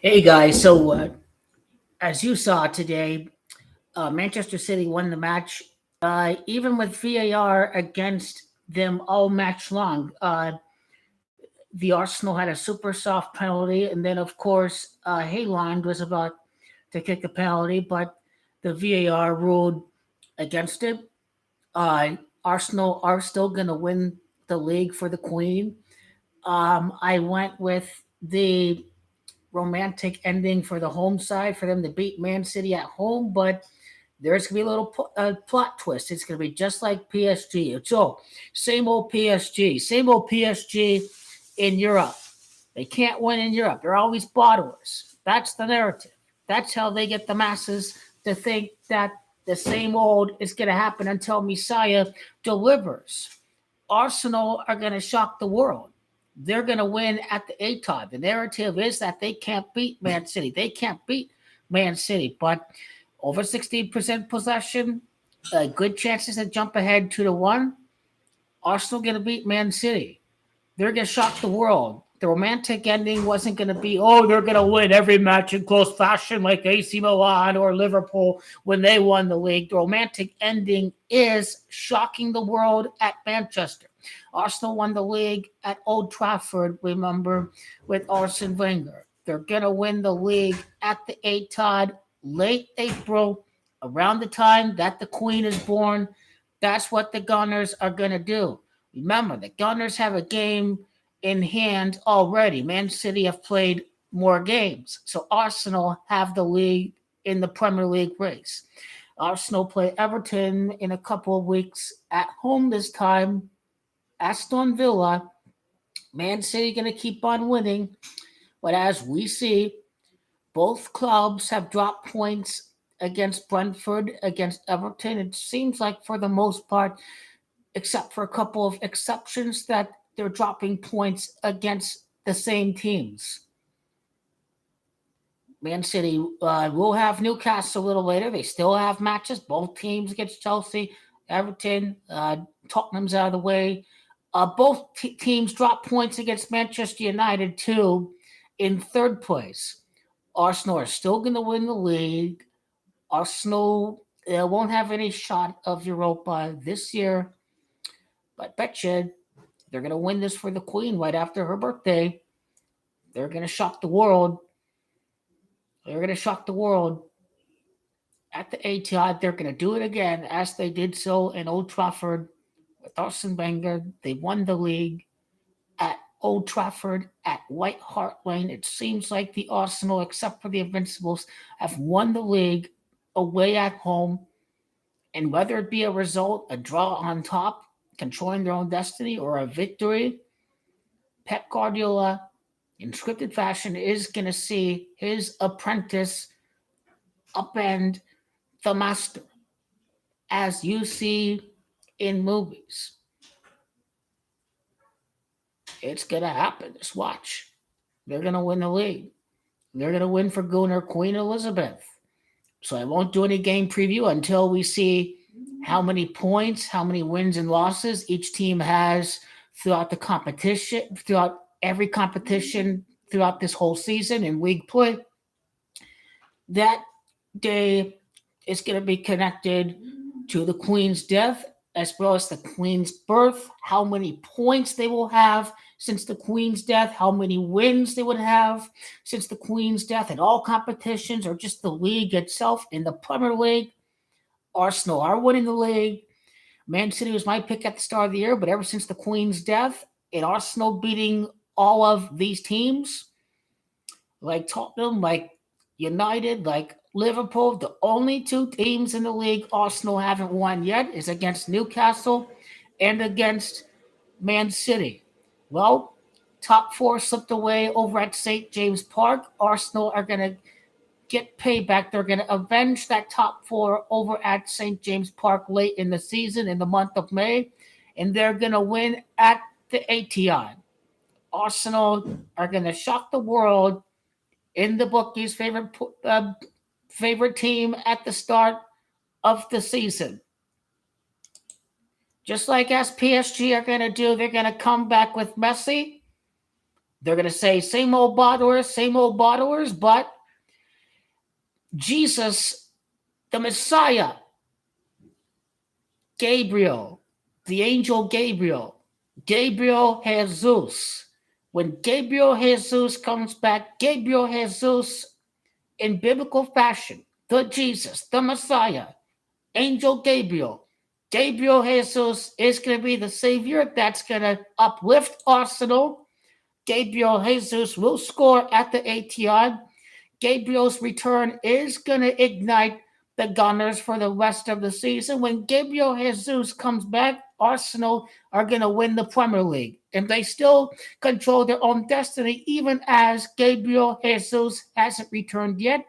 Hey guys, as you saw today, Manchester City won the match, even with VAR against them all match long. The Arsenal had a super soft penalty, and then of course, Hayland was about to kick a penalty, but the VAR ruled against it. Uh, Arsenal are still going to win the league for the Queen. I went with the romantic ending for the home side for them to beat Man City at home, but there's gonna be a little plot twist. It's gonna be just like PSG. So same old PSG in Europe. They can't win in Europe. They're always bottlers. That's the narrative. That's how they get the masses to think that the same old is going to happen until Messiah delivers. Arsenal are going to shock the world. They're going to win at the Eithad. The narrative is that they can't beat Man City. They can't beat Man City, but over 16% possession, good chances to jump ahead 2-1. Arsenal going to beat Man City. They're going to shock the world. The romantic ending wasn't going to be, oh, they're going to win every match in close fashion like AC Milan or Liverpool when they won the league. The romantic ending is shocking the world at Manchester. Arsenal won the league at Old Trafford, remember, with Arsene Wenger. They're going to win the league at the Eithad late April, around the time that the Queen is born. That's what the Gunners are going to do. Remember, the Gunners have a game in hand already. Man City have played more games. So Arsenal have the league in the Premier League race. Arsenal play Everton in a couple of weeks at home this time. Aston Villa. Man City going to keep on winning. But as we see, both clubs have dropped points against Brentford, against Everton. It seems like for the most part, except for a couple of exceptions, that they're dropping points against the same teams. Man City will have Newcastle a little later. They still have matches. Both teams against Chelsea, Everton, Tottenham's out of the way. Both teams drop points against Manchester United too, in third place. Arsenal are still going to win the league. Arsenal won't have any shot of Europa this year, but bet you they're going to win this for the Queen right after her birthday. They're going to shock the world. They're going to shock the world at the Etihad. They're going to do it again as they did so in Old Trafford with Arsene Wenger. They won the league at Old Trafford at White Hart Lane. It seems like the Arsenal, except for the Invincibles, have won the league away at home. And whether it be a result, a draw on top, controlling their own destiny, or a victory, Pep Guardiola, in scripted fashion, is going to see his apprentice upend the master, as you see in movies. It's going to happen. Just watch. They're going to win the league. They're going to win for Gunnar Queen Elizabeth. So I won't do any game preview until we see how many points, how many wins and losses each team has throughout the competition, throughout every competition, throughout this whole season in league play. That day is going to be connected to the Queen's death as well as the Queen's birth, how many points they will have since the Queen's death, how many wins they would have since the Queen's death in all competitions or just the league itself. In the Premier League, Arsenal are winning the league. Man City was my pick at the start of the year, but ever since the Queen's death, and Arsenal beating all of these teams, like Tottenham, like United, like Liverpool, the only two teams in the league Arsenal haven't won yet is against Newcastle and against Man City. Well, top four slipped away over at St. James Park. Arsenal are going to get payback. They're going to avenge that top four over at St. James Park late in the season, in the month of May, and they're going to win at the Etihad. Arsenal are going to shock the world in the bookies' favorite team at the start of the season. Just like as PSG are going to do, they're going to come back with Messi. They're going to say same old bottlers, but Jesus, the Messiah, Gabriel, the angel Gabriel, Gabriel Jesus. When Gabriel Jesus comes back, Gabriel Jesus in biblical fashion, the Jesus, the Messiah, angel Gabriel. Gabriel Jesus is going to be the Savior that's going to uplift Arsenal. Gabriel Jesus will score at the Eithad. Gabriel's return is going to ignite the Gunners for the rest of the season. When Gabriel Jesus comes back, Arsenal are going to win the Premier League. And they still control their own destiny, even as Gabriel Jesus hasn't returned yet.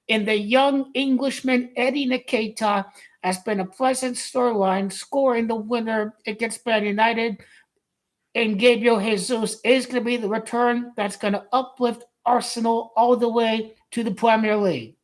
And the young Englishman, Eddie Nketiah, has been a pleasant storyline, scoring the winner against Man United. And Gabriel Jesus is going to be the return that's going to uplift Arsenal all the way to the Premier League.